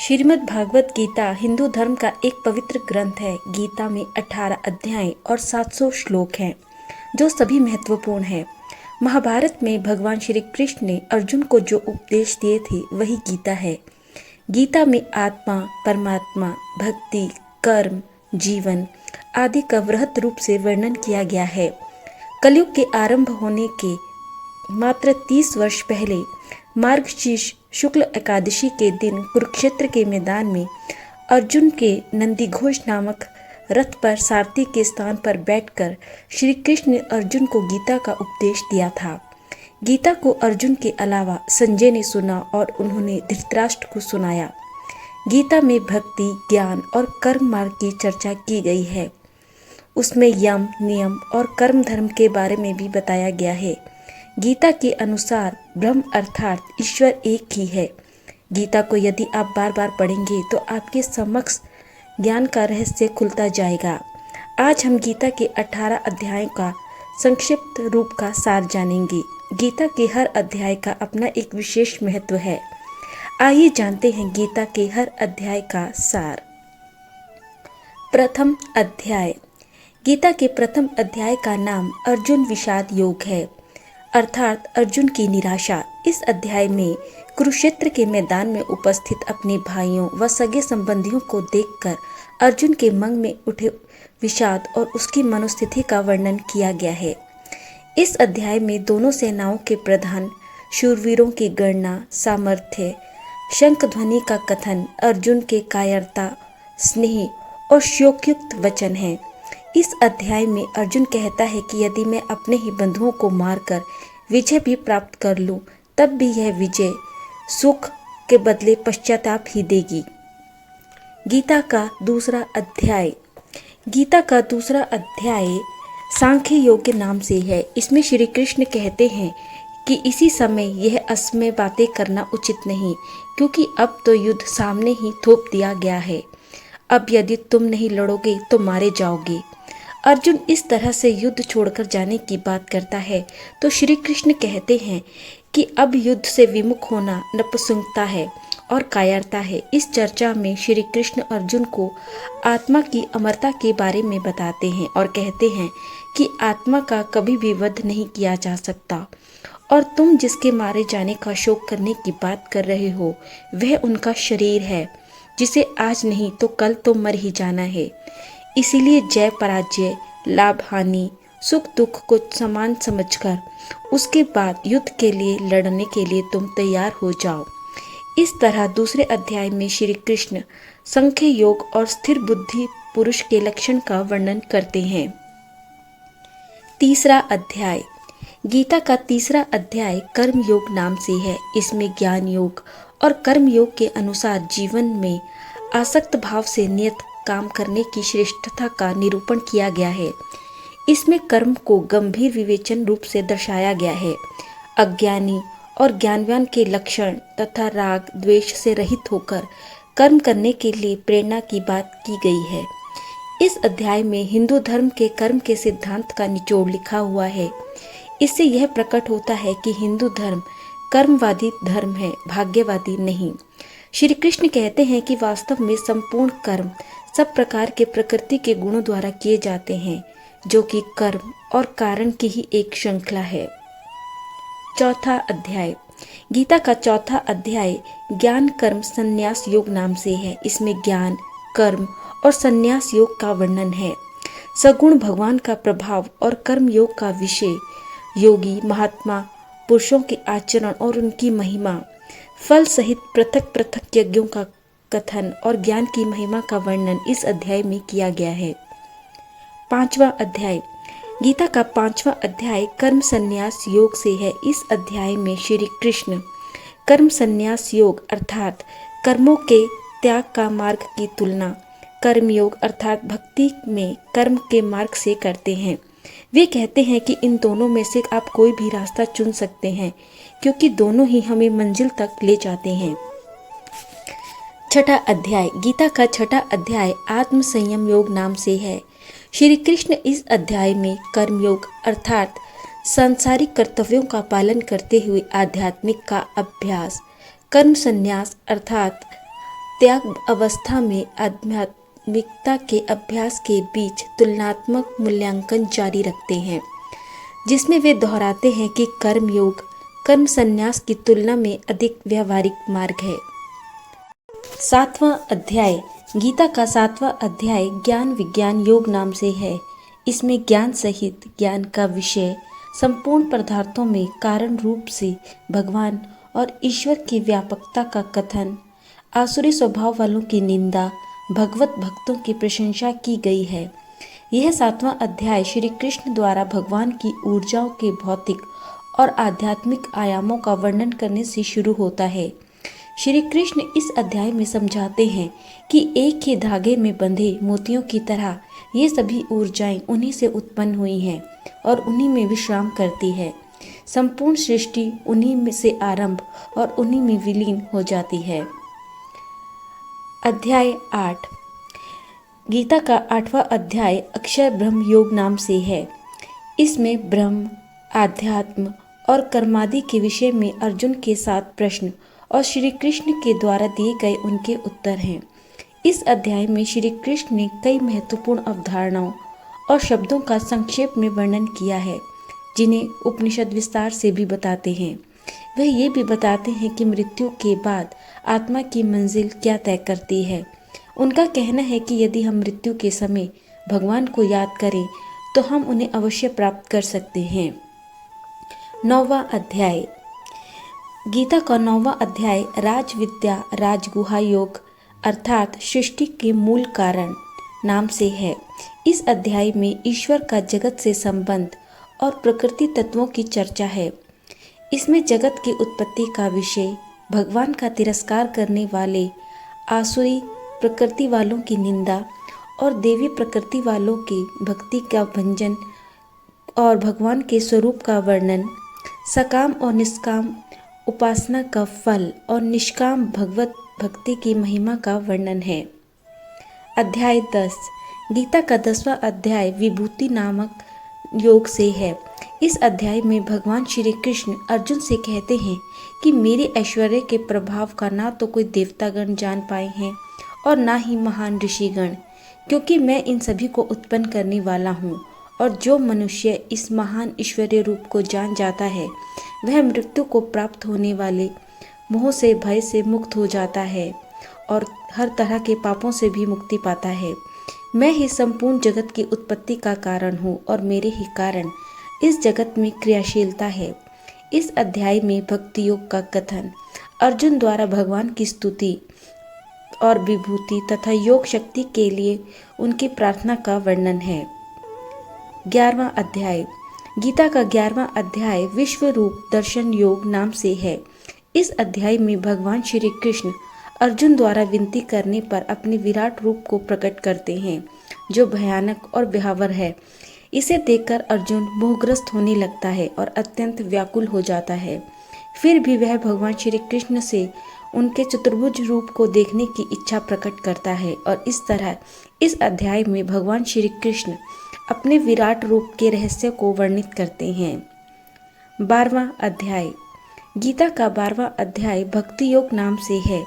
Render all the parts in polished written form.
श्रीमद् भागवत गीता हिंदू धर्म का एक पवित्र ग्रंथ है। गीता में 18 अध्याय और 700 श्लोक हैं, जो सभी महत्वपूर्ण हैं। महाभारत में भगवान श्री कृष्ण ने अर्जुन को जो उपदेश दिए थे वही गीता है। गीता में आत्मा, परमात्मा, भक्ति, कर्म, जीवन आदि का वृहत रूप से वर्णन किया गया है। कलयुग के आरंभ होने के मात्र 30 वर्ष पहले मार्गशीर्ष शुक्ल एकादशी के दिन कुरुक्षेत्र के मैदान में अर्जुन के नंदीघोष नामक रथ पर सारथी के स्थान पर बैठकर श्री कृष्ण ने अर्जुन को गीता का उपदेश दिया था। गीता को अर्जुन के अलावा संजय ने सुना और उन्होंने धृतराष्ट्र को सुनाया। गीता में भक्ति, ज्ञान और कर्म मार्ग की चर्चा की गई है। उसमें यम, नियम और कर्म धर्म के बारे में भी बताया गया है। गीता के अनुसार ब्रह्म अर्थात ईश्वर एक ही है। गीता को यदि आप बार बार पढ़ेंगे तो आपके समक्ष ज्ञान का रहस्य खुलता जाएगा। आज हम गीता के 18 अध्यायों का संक्षिप्त रूप का सार जानेंगे। गीता के हर अध्याय का अपना एक विशेष महत्व है। आइए जानते हैं गीता के हर अध्याय का सार। प्रथम अध्याय। गीता के प्रथम अध्याय का नाम अर्जुन विषाद योग है, अर्थात अर्जुन की निराशा। इस अध्याय में कुरुक्षेत्र के मैदान में उपस्थित अपने भाइयों व सगे संबंधियों को देखकर अर्जुन के मन में उठे विषाद और उसकी मनोस्थिति का वर्णन किया गया है। इस अध्याय में दोनों सेनाओं के प्रधान शूरवीरों की गणना, सामर्थ्य, शंख ध्वनि का कथन, अर्जुन के कायरता, स्नेह और शोकयुक्त वचन है। इस अध्याय में अर्जुन कहता है कि यदि मैं अपने ही बंधुओं को मारकर विजय भी प्राप्त कर लूं, तब भी यह विजय सुख के बदले पश्चाताप ही देगी। गीता का दूसरा अध्याय। गीता का दूसरा अध्याय सांख्य योग के नाम से है। इसमें श्री कृष्ण कहते हैं कि इसी समय यह असमय बातें करना उचित नहीं, क्योंकि अब तो युद्ध सामने ही थोप दिया गया है। अब यदि तुम नहीं लड़ोगे तो मारे जाओगे। अर्जुन इस तरह से युद्ध छोड़कर जाने की बात करता है तो श्री कृष्ण कहते हैं कि अब युद्ध से विमुख होना नपुंसकता है और कायरता है। इस चर्चा में श्री कृष्ण अर्जुन को आत्मा की अमरता के बारे में बताते हैं और कहते हैं कि आत्मा का कभी भी वध नहीं किया जा सकता और तुम जिसके मारे जाने का शोक करने की बात कर रहे हो वह उनका शरीर है, जिसे आज नहीं तो कल तो मर ही जाना है। इसीलिए जय पराजय, लाभ हानि, सुख दुख को समान समझकर उसके बाद युद्ध के लिए लड़ने के लिए तुम तैयार हो जाओ। इस तरह दूसरे अध्याय में श्री कृष्ण सांख्य योग और स्थिर बुद्धि पुरुष के लक्षण का वर्णन करते हैं। तीसरा अध्याय। गीता का तीसरा अध्याय कर्म योग नाम से है। इसमें ज्ञान योग और कर्म योग के अनुसार जीवन में आसक्त भाव से नियत काम करने की श्रेष्ठता का निरूपण किया गया है। इसमें कर्म को गंभीर विवेचन रूप से दर्शाया गया है। अज्ञानी और ज्ञानवान के लक्षण तथा राग द्वेष से रहित होकर कर्म करने के लिए प्रेरणा की बात की गई है। इस अध्याय में हिंदू धर्म के कर्म के सिद्धांत का निचोड़ लिखा हुआ है। इससे यह प्रकट होता है कि हिंदू धर्म कर्मवादी धर्म है, भाग्यवादी नहीं। श्री कृष्ण कहते हैं कि वास्तव में संपूर्ण कर्म सब प्रकार के प्रकृति के गुणों द्वारा किए जाते हैं, जो कि कर्म और कारण की ही एक श्रृंखला है। चौथा अध्याय। गीता का चौथा अध्याय ज्ञान कर्म संन्यास योग नाम से है। इसमें ज्ञान, कर्म और संन्यास योग का वर्णन है। सगुण भगवान का प्रभाव और कर्म योग का विषय, योगी महात्मा पुरुषों के आचरण और उनकी महिमा, फल सहित पृथक पृथक यज्ञों का कथन और ज्ञान की महिमा का वर्णन इस अध्याय में किया गया है। पांचवा अध्याय। गीता का पांचवा अध्याय कर्म संन्यास योग से है। इस अध्याय में श्री कृष्ण कर्म संन्यास योग अर्थात कर्मों के त्याग का मार्ग की तुलना कर्म योग अर्थात भक्ति में कर्म के मार्ग से करते हैं। वे कहते हैं कि इन दोनों में से आप कोई भी रास्ता चुन सकते हैं, क्योंकि दोनों ही हमें मंजिल तक ले जाते हैं। छठा अध्याय। गीता का छठा अध्याय आत्म संयम योग नाम से है। श्री कृष्ण इस अध्याय में कर्मयोग अर्थात सांसारिक कर्तव्यों का पालन करते हुए आध्यात्मिक का अभ्यास, कर्म संन्यास अर्थात त्याग अवस्था में आध्यात्मिकता के अभ्यास के बीच तुलनात्मक मूल्यांकन जारी रखते हैं, जिसमें वे दोहराते हैं कि कर्म योग कर्म संन्यास की तुलना में अधिक व्यावहारिक मार्ग है। 7वां अध्याय गीता का 7वां अध्याय ज्ञान विज्ञान योग नाम से है। इसमें ज्ञान सहित ज्ञान का विषय संपूर्ण पदार्थों में कारण रूप से भगवान और ईश्वर की व्यापकता का कथन, आसुरी स्वभाव वालों की निंदा, भगवत भक्तों की प्रशंसा की गई है। यह 7वां अध्याय श्री कृष्ण द्वारा भगवान की ऊर्जाओं के भौतिक और आध्यात्मिक आयामों का वर्णन करने से शुरू होता है। श्री कृष्ण इस अध्याय में समझाते हैं कि एक ही धागे में बंधे मोतियों की तरह ये सभी ऊर्जाएं उन्हीं से उत्पन्न हुई हैं और उन्हीं में विश्राम करती है। संपूर्ण सृष्टि उन्हीं में से आरंभ और उन्हीं में विलीन हो जाती है। अध्याय 8 गीता का 8वां अध्याय अक्षर ब्रह्म योग नाम से है। इसमें ब्रह्म, आध्यात्म और कर्मादि के विषय में अर्जुन के 7 प्रश्न और श्री कृष्ण के द्वारा दिए गए उनके उत्तर हैं। इस अध्याय में श्री कृष्ण ने कई महत्वपूर्ण अवधारणाओं और शब्दों का संक्षेप में वर्णन किया है, जिन्हें उपनिषद विस्तार से भी बताते हैं। वह ये भी बताते हैं कि मृत्यु के बाद आत्मा की मंजिल क्या तय करती है। उनका कहना है कि यदि हम मृत्यु के समय भगवान को याद करें तो हम उन्हें अवश्य प्राप्त कर सकते हैं। 9वां अध्याय गीता का 9वां अध्याय राजविद्या राजगुहा योग अर्थात सृष्टि के मूल कारण नाम से है। इस अध्याय में ईश्वर का जगत से संबंध और प्रकृति तत्वों की चर्चा है। इसमें जगत की उत्पत्ति का विषय, भगवान का तिरस्कार करने वाले आसुरी प्रकृति वालों की निंदा और देवी प्रकृति वालों की भक्ति का भंजन और भगवान के स्वरूप का वर्णन, सकाम और निष्काम उपासना का फल और निष्काम भगवत भक्ति की महिमा का वर्णन है। अध्याय 10 गीता का 10वां अध्याय विभूति नामक योग से है। इस अध्याय में भगवान श्री कृष्ण अर्जुन से कहते हैं कि मेरे ऐश्वर्य के प्रभाव का ना तो कोई देवतागण जान पाए हैं और ना ही महान ऋषिगण, क्योंकि मैं इन सभी को उत्पन्न करने वाला हूँ। और जो मनुष्य इस महान ईश्वरीय रूप को जान जाता है वह मृत्यु को प्राप्त होने वाले मोह से भय से मुक्त हो जाता है और हर तरह के पापों से भी मुक्ति पाता है। मैं ही संपूर्ण जगत की उत्पत्ति का कारण हूँ और मेरे ही कारण इस जगत में क्रियाशीलता है। इस अध्याय में भक्ति योग का कथन, अर्जुन द्वारा भगवान की स्तुति और विभूति तथा योग शक्ति के लिए उनकी प्रार्थना का वर्णन है। 11वां अध्याय गीता का 11वां अध्याय विश्व रूप दर्शन योग नाम से है। इस अध्याय में भगवान श्री कृष्ण अर्जुन द्वारा विनती करने पर अपने विराट रूप को प्रकट करते हैं, जो भयानक और भयावह है। इसे देखकर अर्जुन मोहग्रस्त होने लगता है और अत्यंत व्याकुल हो जाता है। फिर भी वह भगवान श्री कृष्ण से उनके चतुर्भुज रूप को देखने की इच्छा प्रकट करता है और इस तरह इस अध्याय में भगवान श्री कृष्ण अपने विराट रूप के रहस्य को वर्णित करते हैं। 12वां अध्याय गीता का 12वां अध्याय भक्ति योग नाम से है।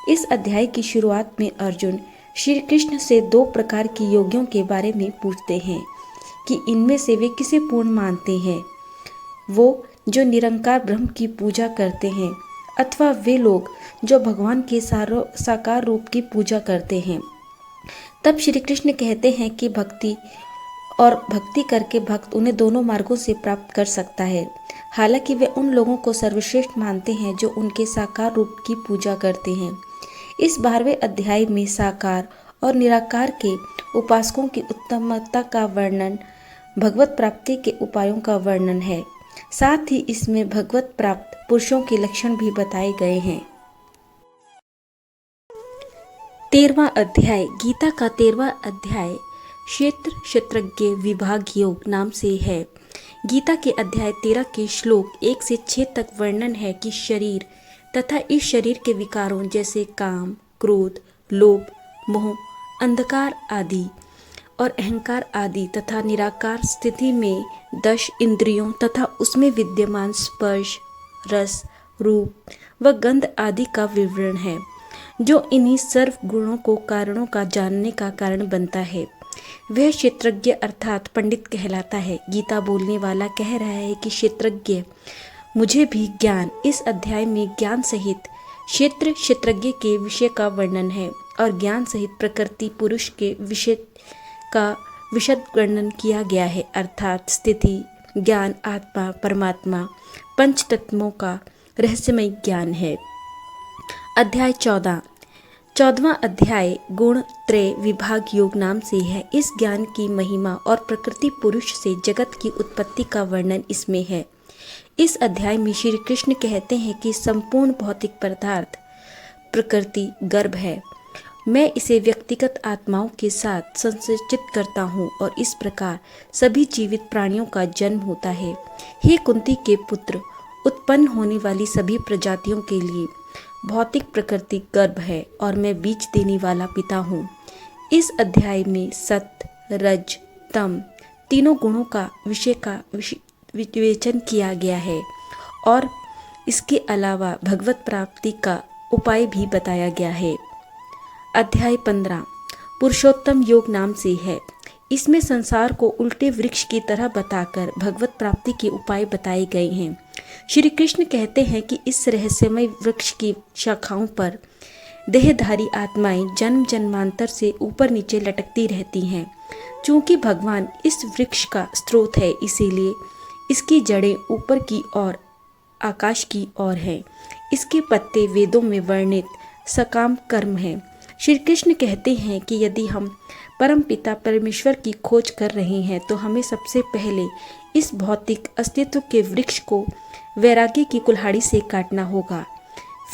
इस अध्याय की शुरुआत में अर्जुन श्री कृष्ण से 2 प्रकार की योगियों के बारे में पूछते हैं कि इनमें से वे किसे पूर्ण मानते हैं, वो जो निरंकार ब्रह्म की पूजा करते हैं अथवा वे लोग जो भगवान के साकार रूप की पूजा करते हैं। तब श्री कृष्ण कहते हैं कि भक्ति और भक्ति करके भक्त उन्हें दोनों मार्गों से प्राप्त कर सकता है। हालांकि वे उन लोगों को सर्वश्रेष्ठ मानते हैं जो उनके साकार रूप की पूजा करते हैं। इस 12वें अध्याय में साकार और निराकार के उपासकों की उत्तमता का वर्णन, भगवत प्राप्ति के उपायों का वर्णन है। साथ ही इसमें भगवत प्राप्त पुरुषों के लक्षण भी बताए गए हैं। 13वां अध्याय गीता का 13वां अध्याय क्षेत्र क्षेत्रज्ञ विभाग योग नाम से है। गीता के अध्याय 13 के श्लोक 1 से 6 तक वर्णन है कि शरीर तथा इस शरीर के विकारों जैसे काम, क्रोध, लोभ, मोह, अंधकार आदि और अहंकार आदि तथा निराकार स्थिति में 10 इंद्रियों तथा उसमें विद्यमान स्पर्श, रस, रूप व गंध आदि का विवरण है। जो इन्हीं सर्व गुणों को कारणों का जानने का कारण बनता है, वह क्षेत्रज्ञ अर्थात पंडित कहलाता है। गीता बोलने वाला कह रहा है कि क्षेत्रज्ञ मुझे भी ज्ञान। इस अध्याय में ज्ञान सहित क्षेत्रज्ञ के विषय का वर्णन है और ज्ञान सहित प्रकृति पुरुष के विषय का विशद वर्णन किया गया है, अर्थात स्थिति, ज्ञान, आत्मा, परमात्मा, पंच तत्वों का रहस्यमय ज्ञान है। अध्याय 14वां अध्याय गुण त्रय विभाग योग नाम से है। इस ज्ञान की महिमा और प्रकृति पुरुष से जगत की उत्पत्ति का वर्णन इसमें है। इस अध्याय में श्री कृष्ण कहते हैं कि संपूर्ण भौतिक पदार्थ प्रकृति गर्भ है। मैं इसे व्यक्तिगत आत्माओं के साथ संचित करता हूँ और इस प्रकार सभी जीवित प्राणियों का जन्म होता है। हे कुंती के पुत्र, उत्पन्न होने वाली सभी प्रजातियों के लिए भौतिक प्रकृति गर्भ है और मैं बीज देने वाला पिता हूँ। इस अध्याय में सत, रज, तम तीनों गुणों का विषय का विवेचन किया गया है और इसके अलावा भगवत प्राप्ति का उपाय भी बताया गया है। अध्याय 15 पुरुषोत्तम योग नाम से है। इसमें संसार को उल्टे वृक्ष की तरह बताकर भगवत प्राप्ति के उपाय बताए गए हैं। श्री कृष्ण कहते हैं कि इस रहस्यमय वृक्ष की शाखाओं पर देहधारी आत्माएं जन्म जन्मांतर से ऊपर नीचे लटकती रहती हैं। चूंकि भगवान इस वृक्ष का स्रोत है, इसीलिए इसकी जड़ें ऊपर की ओर आकाश की ओर हैं। इसके पत्ते वेदों में वर्णित सकाम कर्म हैं। श्री कृष्ण कहते हैं कि यदि हम परम पिता परमेश्वर की खोज कर रहे हैं तो हमें सबसे पहले इस भौतिक अस्तित्व के वृक्ष को वैराग्य की कुल्हाड़ी से काटना होगा।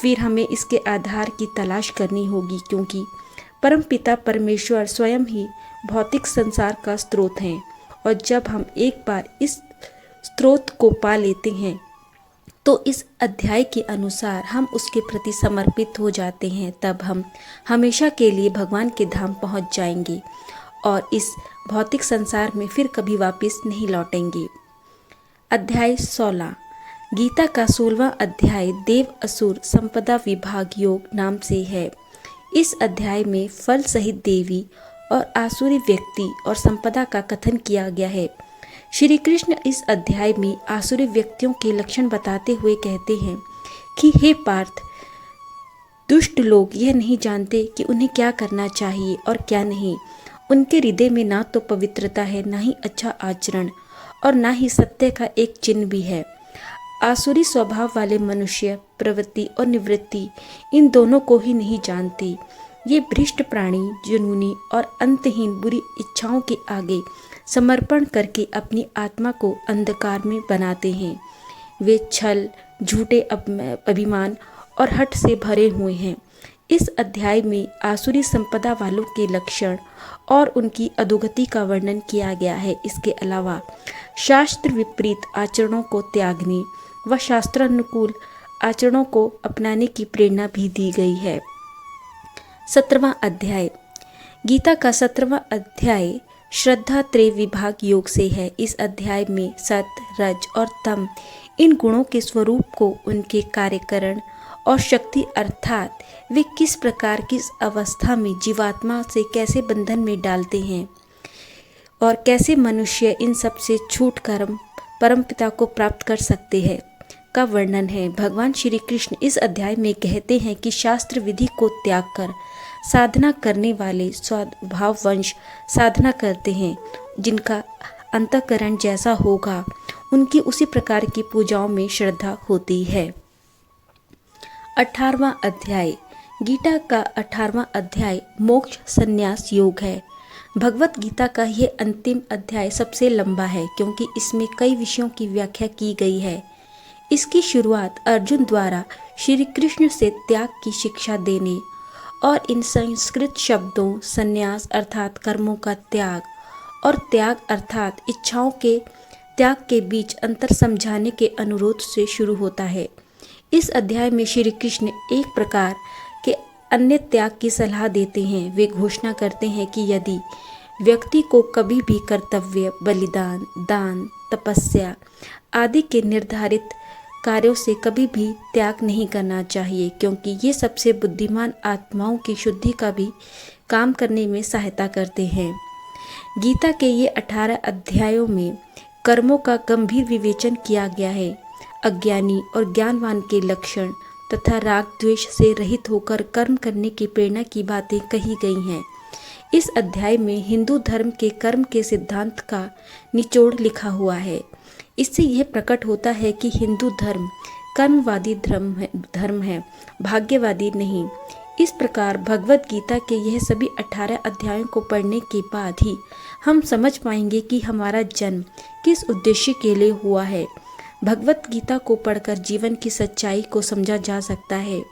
फिर हमें इसके आधार की तलाश करनी होगी, क्योंकि परम पिता परमेश्वर स्वयं ही भौतिक संसार का स्रोत हैं। और जब हम एक बार इस स्रोत को पा लेते हैं तो इस अध्याय के अनुसार हम उसके प्रति समर्पित हो जाते हैं। तब हम हमेशा के लिए भगवान के धाम पहुंच जाएंगे और इस भौतिक संसार में फिर कभी वापस नहीं लौटेंगे। अध्याय 16 गीता का 16वां अध्याय देव असुर संपदा विभाग योग नाम से है। इस अध्याय में फल सहित देवी और आसुरी व्यक्ति और संपदा का कथन किया गया है। श्री कृष्ण इस अध्याय में आसुरी व्यक्तियों के लक्षण बताते हुए कहते हैं कि हे पार्थ, दुष्ट लोग यह नहीं जानते कि उन्हें क्या करना चाहिए और क्या नहीं। उनके हृदय में ना तो पवित्रता है, ना ही अच्छा आचरण और ना ही सत्य का एक चिन्ह भी है। आसुरी स्वभाव वाले मनुष्य प्रवृत्ति और निवृत्ति इन दोनों को ही नहीं जानते। ये भ्रष्ट प्राणी जुनूनी और अंतहीन बुरी इच्छाओं के आगे समर्पण करके अपनी आत्मा को अंधकार में बनाते हैं। वे छल, झूठे अभिमान और हठ से भरे हुए हैं। इस अध्याय में आसुरी संपदा वालों के लक्षण और उनकी अधोगति का वर्णन किया गया है। इसके अलावा शास्त्र विपरीत आचरणों को त्यागने व शास्त्रानुकूल आचरणों को अपनाने की प्रेरणा भी दी गई है। 17वां अध्याय गीता का 17वां अध्याय श्रद्धा त्रय विभाग योग से है। इस अध्याय में सत, रज और तम इन गुणों के स्वरूप को, उनके कार्यकरण और शक्ति अर्थात वे किस प्रकार किस अवस्था में जीवात्मा से कैसे बंधन में डालते हैं और कैसे मनुष्य इन सब से छूट कर परमपिता को प्राप्त कर सकते हैं का वर्णन है। भगवान श्री कृष्ण इस अध्याय में कहते हैं कि शास्त्र विधि को त्याग कर साधना करने वाले स्वभाववंश साधना करते हैं। जिनका अंतःकरण जैसा होगा उनकी उसी प्रकार की पूजाओं में श्रद्धा होती है। 18वां अध्याय गीता का 18वां अध्याय मोक्ष संन्यास योग है। भगवत गीता का यह अंतिम अध्याय सबसे लंबा है, क्योंकि इसमें कई विषयों की व्याख्या की गई है। इसकी शुरुआत अर्जुन द्वारा श्री कृष्ण से त्याग की शिक्षा देने और इन संस्कृत शब्दों संन्यास अर्थात कर्मों का त्याग और त्याग अर्थात इच्छाओं के त्याग के बीच अंतर समझाने के अनुरोध से शुरू होता है। इस अध्याय में श्री कृष्ण एक प्रकार के अन्य त्याग की सलाह देते हैं। वे घोषणा करते हैं कि यदि व्यक्ति को कभी भी कर्तव्य, बलिदान, दान, तपस्या आदि के निर्धारित कार्यों से कभी भी त्याग नहीं करना चाहिए, क्योंकि ये सबसे बुद्धिमान आत्माओं की शुद्धि का भी काम करने में सहायता करते हैं। गीता के ये 18 अध्यायों में कर्मों का गंभीर विवेचन किया गया है। अज्ञानी और ज्ञानवान के लक्षण तथा राग द्वेष से रहित होकर कर्म करने की प्रेरणा की बातें कही गई हैं। इस अध्याय में हिंदू धर्म के कर्म के सिद्धांत का निचोड़ लिखा हुआ है। इससे यह प्रकट होता है कि हिंदू धर्म कर्मवादी धर्म है, भाग्यवादी नहीं। इस प्रकार भगवत गीता के यह सभी 18 अध्यायों को पढ़ने के बाद ही हम समझ पाएंगे कि हमारा जन्म किस उद्देश्य के लिए हुआ है। भगवत गीता को पढ़कर जीवन की सच्चाई को समझा जा सकता है।